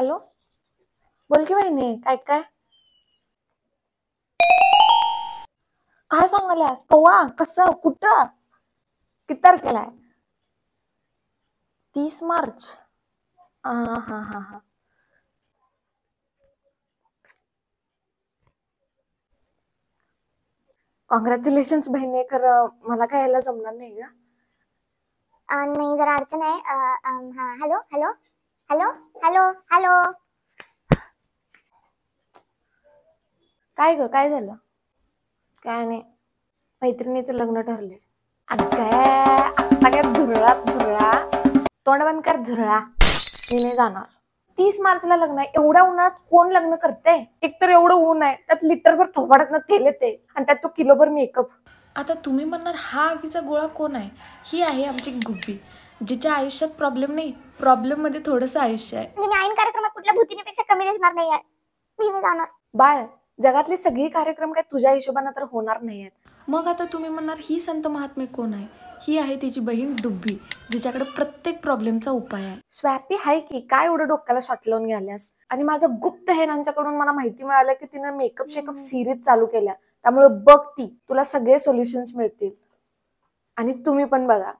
Hello, बोल की बहिणी. काय काय काय सांगाल्यास? कवा, कसं, कुठं, किती तारखेला आहे? 30 मार्च. हा हा हा हा. कॉंग्रॅच्युलेशन्स बहिणी. खरं मला काय यायला जमणार नाही ग. नाही, जरा अडचण आहे. हा, hello hello hello hello hello. काय ग, काय झालं? काय नाही, मैत्रिणीचं लग्न ठरले. आता काय धुरळाच धुरळा. तोंड बंद कर झुरळा. मी नाही जाणार. 30 मार्चला लग्न आहे. एवढ्या उन्हाळ्यात कोण लग्न करते? एक तर एवढं ऊन आहे, त्यात लिटरभर थोबाडात तेल येते आणि त्यात तो किलोभर मेकअप. आता तुम्ही म्हणणार हा आगीचा गोळा कोण आहे? ही आहे आमची गुब्बी, जिच्या आयुष्यात प्रॉब्लेम नाही, प्रॉब्लेम मध्ये थोडंसं आयुष्य आहे. मी ऐन कार्यक्रमात कुठल्या भूतीनेपेक्षा कमी दिसणार नाही आहे. मी नाही जाणार. बाळ, जगातले सगळे कार्यक्रम काय तुझ्या हिशोबाने तर होणार नाहीयेत. मग आता तुम्ही म्हणणार ही संत महात्मे कोण आहे? ही आहे तिची बहीण डुब्बी, जिच्याकडे प्रत्येक प्रॉब्लेमचा उपाय आहे. स्वॅपी हाय की काय एवढं डोक्याला शॉट लावून घ्याल्यास? आणि माझ्या गुप्त हेरांच्याकडून मला माहिती मिळालं की तिनं मेकअप शेकअप सिरीज चालू केल्या. त्यामुळे बघ ती, तुला सगळे सोल्युशन्स मिळतील. आणि तुम्ही पण बघा.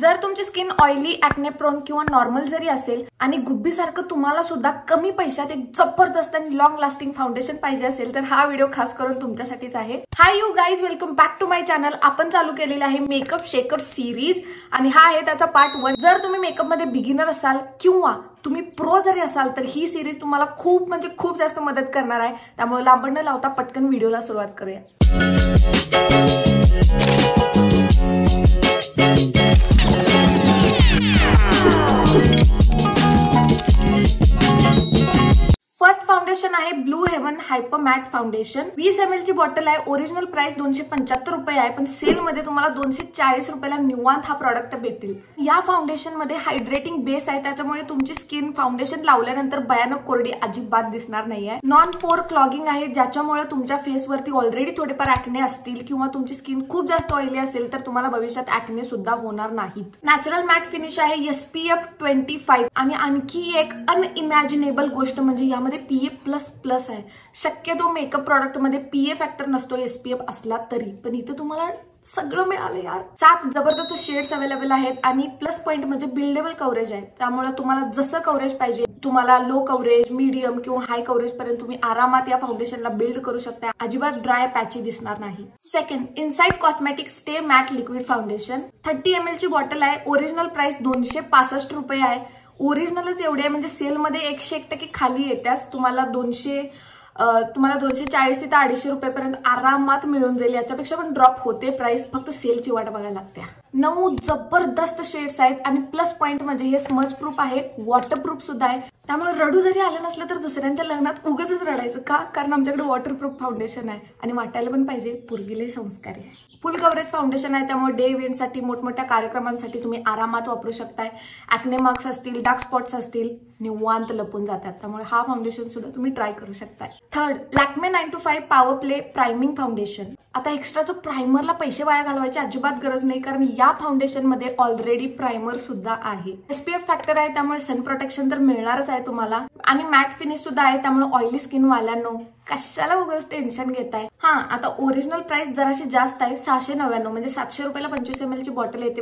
जर तुमची स्किन ऑइली, ॲक्ने प्रोन किंवा नॉर्मल जरी असेल आणि गुब्बीसारखं तुम्हाला सुद्धा कमी पैशात एक जबरदस्त आणि लॉंग लास्टिंग फाउंडेशन पाहिजे असेल तर हा व्हिडिओ खास करून तुमच्यासाठीच आहे. Hi you guys, welcome back to my channel. आपण चालू केलेला आहे मेकअप शेकअप सिरीज आणि हा आहे त्याचा पार्ट 1. जर तुम्ही मेकअप मध्ये बिगिनर असाल किंवा तुम्ही प्रो जरी असाल तर ही सिरीज तुम्हाला खूप म्हणजे खूप जास्त मदत करणार आहे. त्यामुळे लांब न लावता पटकन व्हिडिओला सुरुवात करूया. फर्स्ट फाउंडेशन आहे blue heaven hyper matte foundation. 20 ml ची बॉटल आहे. ओरिजिनल प्राइस 275 रुपये आहे, पण सेल मध्ये तुम्हाला 240 रुपयाला निवांत हा प्रॉडक्ट भेटेल. या फाउंडेशन मध्ये हायड्रेटिंग बेस आहे, त्याच्यामुळे तुमची स्किन फाउंडेशन लावल्यानंतर भयानक कोरडी अजिबात दिसणार नाहीये. नॉन पोर क्लॉगिंग आहे, ज्याच्यामुळे तुमच्या फेसवरती ऑलरेडी थोडेफार ॲक्ने असतील किंवा तुमची स्किन खूप जास्त ऑइली असेल तर तुम्हाला भविष्यात ॲक्ने सुद्धा होणार नाहीत. नॅचरल मॅट फिनिश आहे, SPF 25 आणि आणखी एक अनइमॅजिनेबल गोष्ट म्हणजे यामध्ये PA++ आहे. शक्यतो मेकअप प्रॉडक्ट मध्ये PA फॅक्टर नसतो SPF असला तरी, पण इथे तुम्हाला सगळं मिळालं यार. 7 जबरदस्त शेड्स अवेलेबल आहेत आणि प्लस पॉइंट म्हणजे बिल्डेबल कव्हरेज आहे. त्यामुळे तुम्हाला जसं कव्हरेज पाहिजे, तुम्हाला लो कव्हरेज, मीडियम किंवा हाय कव्हरेज पर्यंत तुम्ही आरामात या फाउंडेशनला बिल्ड करू शकता. अजिबात ड्राय पॅची दिसणार नाही. Second, inside cosmetic stay matte liquid foundation. 30 ml ची बॉटल आहे. ओरिजिनल प्राइस 265 रुपये आहे. ओरिजिनलच एवढे आहे म्हणजे सेलमध्ये 101% खाली येत्यास तुम्हाला 240 ते 250 रुपयेपर्यंत आरामात मिळून जाईल. याच्यापेक्षा पण ड्रॉप होते प्राइस, फक्त सेलची वाट बघायला लागते. 9 जबरदस्त शेड्स आहेत आणि प्लस पॉइंट म्हणजे हे स्मज प्रूफ आहे, वॉटरप्रूफ सुद्धा आहे. त्यामुळे रडू जरी आलं नसलं तर दुसऱ्यांच्या लग्नात उगाच रडायचं का? कारण आमच्याकडे वॉटरप्रूफ फाउंडेशन आहे आणि वाटायला पण पाहिजे, पोरगीले संस्कारी आहे. फुल कव्हरेज फाउंडेशन आहे, त्यामुळे डे इव्हेंटसाठी, मोठमोठ्या कार्यक्रमांसाठी तुम्ही आरामात वापरू शकताय. ॲक्ने मार्क्स असतील, डार्क स्पॉट्स असतील, निवांत लपून जातात. त्यामुळे हा फाउंडेशन सुद्धा तुम्ही ट्राय करू शकताय. Third, Lakme 9 to 5 power play priming foundation. आता एक्स्ट्राचं प्रायमरला पैसे वाया घालवायची अजिबात गरज नाही, कारण या फाउंडेशन मध्ये ऑलरेडी प्रायमर सुद्धा आहे. SPF फॅक्टर आहे, त्यामुळे सन प्रोटेक्शन तर मिळणारच आहे तुम्हाला आणि मॅट फिनिश सुद्धा आहे. त्यामुळे ऑइली स्किन वाल्यांनो कशाला उगाच टेन्शन घेताय. हा, आता ओरिजिनल प्राइस जराशी जास्त आहे, 699 म्हणजे 700 रुपयाला 25 ml ची बॉटल येते.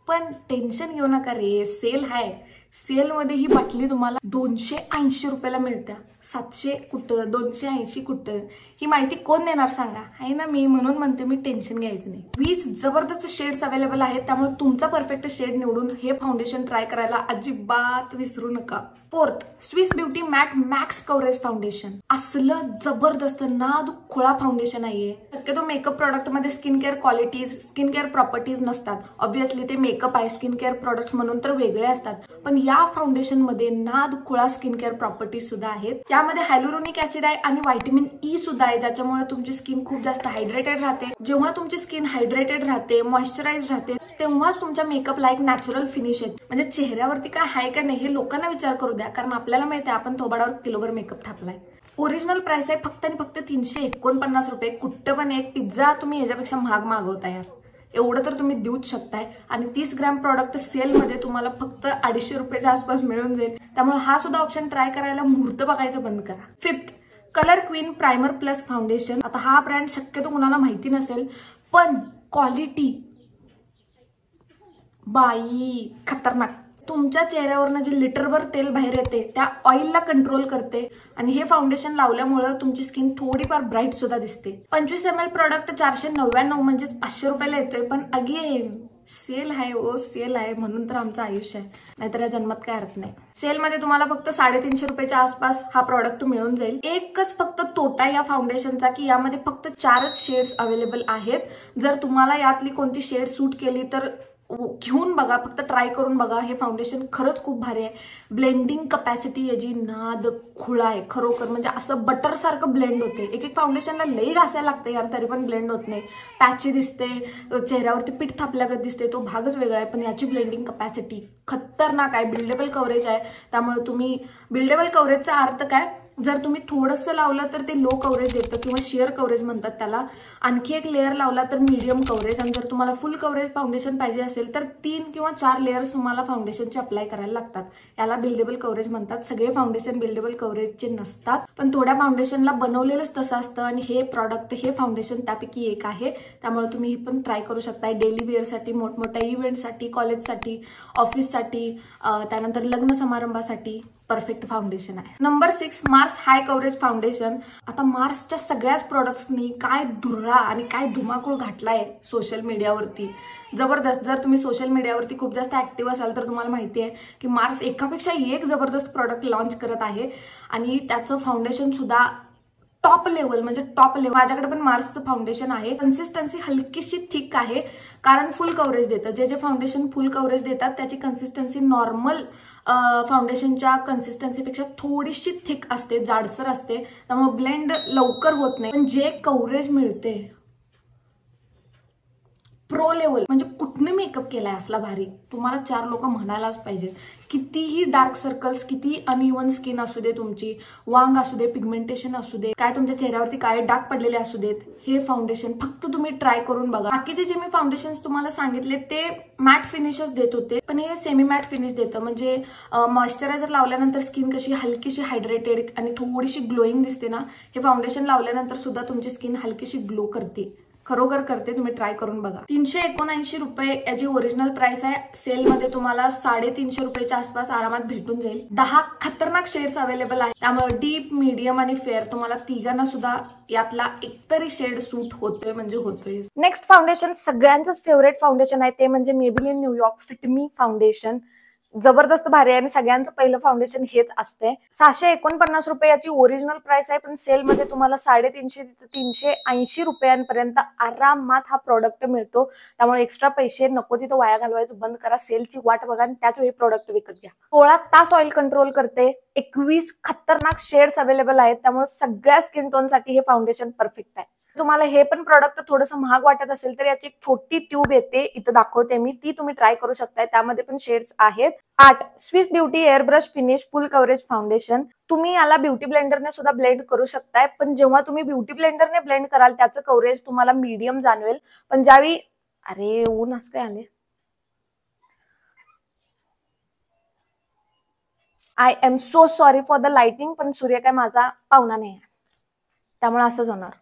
पण टेन्शन घेऊ नका रे, सेल आहे. सेल मध्ये ही बाटली तुम्हाला 280 रुपयाला मिळत्या. 700 कुठं, 280 कुठं, ही माहिती कोण देणार सांगा? आहे ना मी, म्हणून म्हणते मी टेन्शन घ्यायचं नाही. 20 जबरदस्त शेड्स अवेलेबल आहेत, त्यामुळे तुमचा परफेक्ट शेड निवडून हे फाउंडेशन ट्राय करायला अजिबात विसरू नका. Fourth, Swiss beauty matte max coverage foundation. असलं जबरदस्त नाद खुळा फाउंडेशन आहे. शक्यतो मेकअप प्रॉडक्ट मध्ये skin care qualities, skin care properties नसतात. ऑब्व्हियसली ते मेकअप आहे, स्किन केअर प्रोडक्ट्स म्हणून तर वेगळे असतात, पण या फाउंडेशन मध्ये नाद खुळा स्किन केअर प्रॉपर्टीज सुद्धा आहेत. यामध्ये हायलुरोनिक ऍसिड आहे आणि व्हिटॅमिन E सुद्धा आहे, ज्याच्यामुळे तुमची स्किन खूप जास्त हायड्रेटेड राहते. जेव्हा तुमची स्किन हायड्रेटेड राहते, मॉइश्चराइज राहते, तेव्हाच तुमच्या मेकअपला एक नॅचरल फिनिश येते. म्हणजे चेहऱ्यावरती काय आहे का नाही हे लोकांना विचार करू द्या, कारण आपल्याला माहिती आहे आपण थोबाडावर किलोभर मेकअप थापलाय. ओरिजिनल प्राइस आहे फक्त आणि फक्त 349 रुपये. कुठं पण एक पिझ्झा तुम्ही याच्यापेक्षा महाग मागवता यार. एवढं तर तुम्ही देऊच शकताय. आणि 30 ग्रॅम प्रॉडक्ट सेलमध्ये तुम्हाला फक्त 250 रुपयाच्या आसपास मिळून जाईल. त्यामुळे हा सुद्धा ऑप्शन ट्राय करायला मुहूर्त बघायचं बंद करा. 5th colour queen primer plus foundation. आता हा ब्रँड शक्यतो कुणाला माहिती नसेल, पण क्वालिटी बाई खतरनाक. तुमच्या चेहऱ्यावरनं जे लिटरभर तेल बाहेर येते त्या ऑइलला कंट्रोल करते आणि हे फाउंडेशन लावल्यामुळे तुमची स्किन थोडीफार ब्राईट सुद्धा दिसते. 25 ml प्रॉडक्ट 499 म्हणजेच 500 रुपयाला येतोय. पण अगेन सेल आहे सेल आहे म्हणून तर आमचं आयुष्य आहे, नाहीतर या जन्मात काय अर्थ नाही. सेलमध्ये तुम्हाला फक्त 350 रुपयाच्या आसपास हा प्रॉडक्ट मिळून जाईल. एकच फक्त तोटा या फाउंडेशनचा की यामध्ये फक्त 4च शेड्स अवेलेबल आहेत. जर तुम्हाला यातली कोणती शेड सूट केली तर घेऊन बघा, फक्त ट्राय करून बघा. हे फाउंडेशन खरंच खूप भारी आहे. ब्लेंडिंग कपॅसिटी याची नाद खुळा आहे खरोखर. म्हणजे असं बटर सारखं ब्लेंड होते. एक एक फाउंडेशनला लई घासायला लागते यार, तरी पण ब्लेंड होत नाही. पॅची दिसते, चेहऱ्यावरती पीठ थापल्यागत दिसते, तो भागच वेगळा आहे. पण याची ब्लेंडिंग कपॅसिटी खतरनाक आहे. बिल्डेबल कव्हरेज आहे. त्यामुळे तुम्ही बिल्डेबल कव्हरेजचा अर्थ काय, जर तुम्ही थोडंसं लावलं तर ते लो कव्हरेज देतं किंवा शेअर कव्हरेज म्हणतात त्याला. आणखी एक लेअर लावला तर मीडियम कव्हरेज. आणि जर तुम्हाला फुल कव्हरेज फाउंडेशन पाहिजे असेल तर 3 किंवा 4 लेअर्स तुम्हाला फाउंडेशनचे अप्लाय करायला लागतात. याला बिल्डेबल कव्हरेज म्हणतात. सगळे फाउंडेशन बिल्डेबल कव्हरेजचे नसतात, पण थोड्या फाउंडेशनला बनवलेलंच तसं असतं. आणि हे प्रॉडक्ट हे फाउंडेशन त्यापैकी एक आहे. त्यामुळे तुम्ही हे पण ट्राय करू शकता. डेली वेअरसाठी, मोठमोठ्या इव्हेंटसाठी, कॉलेजसाठी, ऑफिससाठी, त्यानंतर लग्न समारंभासाठी परफेक्ट फाउंडेशन आहे. नंबर 6 मार्स हाय कव्हरेज फाउंडेशन. आता मार्सच्या सगळ्याच प्रोडक्ट्सनी काय धुरळा आणि काय धुमाकूळ घातलाय सोशल मीडियावरती, जबरदस्त. जर तुम्ही सोशल मीडियावरती खूप जास्त ऍक्टिव्ह असाल तर तुम्हाला माहिती आहे की मार्स एकापेक्षा एक जबरदस्त प्रोडक्ट लॉन्च करत आहे. आणि त्याचं फाउंडेशन सुद्धा टॉप लेवल, म्हणजे टॉप लेवल. माझ्याकडे पण मार्सचं फाउंडेशन आहे. कन्सिस्टन्सी हलकीशी थिक आहे कारण फुल कव्हरेज देतं. जे फाउंडेशन फुल कव्हरेज देतात त्याची कन्सिस्टन्सी नॉर्मल फाउंडेशनच्या कन्सिस्टन्सीपेक्षा थोडीशी थिक असते, जाडसर असते. त्यामुळे ब्लेंड लवकर होत नाही. पण जे कव्हरेज मिळते प्रो लेवल, म्हणजे कुठनं मेकअप केलाय असला भारी, तुम्हाला 4 लोक म्हणायलाच पाहिजे. कितीही डार्क सर्कल्स, किती अनइव्हन स्किन असू दे तुमची, वांग असू दे, पिगमेंटेशन असू दे, काय तुमच्या चेहऱ्यावरती काळे डाग पडलेले असू देत, हे फाउंडेशन फक्त तुम्ही ट्राय करून बघा. बाकीचे जे मी फाउंडेशन तुम्हाला सांगितले ते मॅट फिनिशच देत होते, पण हे सेमी मॅट फिनिश देतं. म्हणजे मॉइश्चरायझर लावल्यानंतर स्किन कशी हलकीशी हायड्रेटेड आणि थोडीशी ग्लोईंग दिसते ना, हे फाउंडेशन लावल्यानंतर सुद्धा तुमची स्किन हलकीशी ग्लो करते, खरोखर करते. तुम्ही ट्राय करून बघा. 379 रुपये याची ओरिजिनल प्राइस आहे. सेलमध्ये तुम्हाला 350 रुपयाच्या आसपास आरामात भेटून जाईल. 10 खतरनाक शेड्स अवेलेबल आहेत. त्यामुळे डीप, मीडियम आणि फेअर तुम्हाला तिघांना सुद्धा यातला एकतरी शेड सूट होतोय म्हणजे होतोय. नेक्स्ट फाउंडेशन सगळ्यांचंच फेवरेट फाउंडेशन आहे, ते म्हणजे मेबेलिन न्यूयॉर्क फिट मी फाउंडेशन. जबरदस्त भारी आहे आणि सगळ्यांचं पहिलं फाउंडेशन हेच असते. 649 रुपये याची ओरिजिनल प्राइस आहे, पण सेलमध्ये तुम्हाला 350 ते 380 रुपयांपर्यंत आरामात हा प्रोडक्ट मिळतो. त्यामुळे एक्स्ट्रा पैसे नको तिथं वाया घालवायचं बंद करा. सेलची वाट बघा आणि त्याच वेळी प्रोडक्ट विकत घ्या. 16 तास ऑइल कंट्रोल करते. 21 खतरनाक शेड्स अवेलेबल आहेत. त्यामुळे सगळ्या स्किन टोनसाठी हे फाउंडेशन परफेक्ट आहे. तुम्हाला हे पण प्रोडक्ट थोडंसं महाग वाटत असेल तर याची एक छोटी ट्यूब येते, इथं दाखवते मी, ती तुम्ही ट्राय करू शकताय. त्यामध्ये पण शेड्स आहेत. 8 Swiss beauty air brush finish फुल कव्हरेज फाउंडेशन. तुम्ही याला ब्युटी ब्लेंडरने सुद्धा ब्लेंड करू शकताय, पण जेव्हा तुम्ही ब्युटी ब्लेंडरने ब्लेंड कराल त्याचं कव्हरेज तुम्हाला मीडियम जाणवेल. पण ज्यावेळी अरे ऊन असं काय आले, I am so sorry for the lighting, पण सूर्य काय माझा पाहुणा नाही आहे त्यामुळे असंच होणार.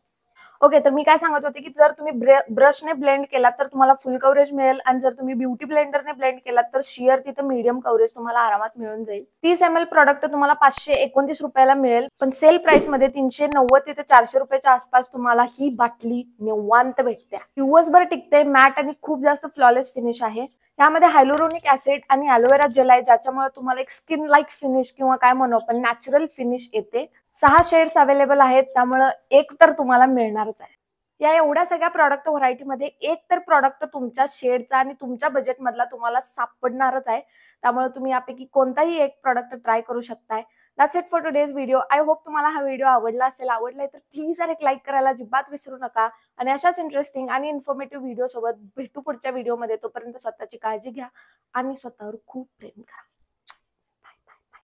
ओके, तर मी काय सांगत होते की जर तुम्ही ब्रशने ब्लेंड केलात तर तुम्हाला फुल कव्हरेज मिळेल आणि जर तुम्ही ब्युटी ब्लेंडरने ब्लेंड केलात तर शिअर तिथं मीडियम कव्हरेज तुम्हाला आरामात मिळून जाईल. 30 ml प्रॉडक्ट तुम्हाला 529 रुपयाला मिळेल, पण सेल प्राइस मध्ये 390 ते 400 रुपयाच्या आसपास तुम्हाला ही बाटली निवांत भेटते. दिवसभर टिकते, मॅट आणि खूप जास्त फ्लॉलेस फिनिश आहे. यामध्ये हायलोरोनिक ऍसिड आणि ॲलोवेरा जेल आहे, ज्याच्यामुळे तुम्हाला एक स्किन लाईक फिनिश किंवा काय म्हणू आपण नॅचरल फिनिश येते. 6 शेड्स अवेलेबल आहेत, त्यामुळे एक तर तुम्हाला मिळणारच आहे. या एवढ्या सगळ्या प्रॉडक्ट व्हरायटीमध्ये एक तर प्रॉडक्ट तुमच्या शेडचा आणि तुमच्या बजेटमधला तुम्हाला सापडणारच आहे. त्यामुळे तुम्ही यापैकी कोणताही एक प्रॉडक्ट ट्राय करू शकताय. That's it for today's video. I hope तुम्हाला हा व्हिडिओ आवडला असेल. आवडलाय तर प्लीज एक लाईक करायला अजिबात विसरू नका. आणि अशाच इंटरेस्टिंग आणि इन्फॉर्मेटिव्ह व्हिडिओ सोबत भेटू पुढच्या व्हिडिओमध्ये. तोपर्यंत स्वतःची काळजी घ्या आणि स्वतःवर खूप प्रेम करा.